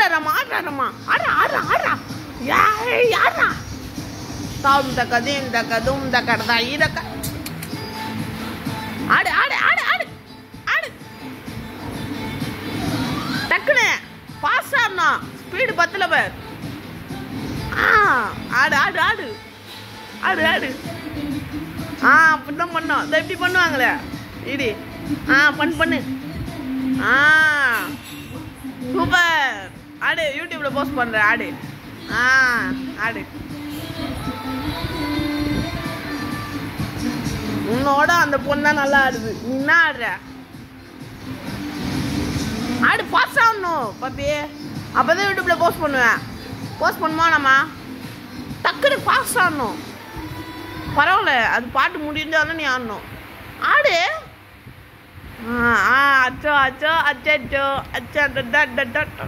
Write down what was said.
ஆடுறாரம்மா ஆடுறாரம்மா ஆடுறா ஆடுறா ஆடுறா யாரா தாம் தக்க தீம் தக்க தும் தக்கடா இதக்க ஆடு ஆடு ஆடு ஆடு ஆடு டக்குனு பாஸ் ஆடணும் ஸ்பீடு 10ல பேர் ஆடு ஆடு ஆடு ஆடு ஆடு அப்படிதான் பண்ணோம் இதை எப்படி பண்ணுவாங்களே இடி பண்ணு சூப்பர் ஆடு யூடியூப்ல போஸ்ட் பண்ற ஆடு ஆடு உன்னோட அந்த பொண்ணு தான் நல்லா ஆடுது நீ என்ன ஆடுற ஆடு பாஸ் ஆகணும் பாப்பி அப்பதான் யூடியூப்ல போஸ்ட் பண்ணுவேன் போஸ்ட் பண்ணுமா நம்ம டக்குனு பாஸ் ஆடணும் பரவாயில்ல அது பாட்டு முடிஞ்சாலும் நீ ஆடணும் ஆடு அச்சோ அச்சோ அச்சோ அச்சோ அச்சோ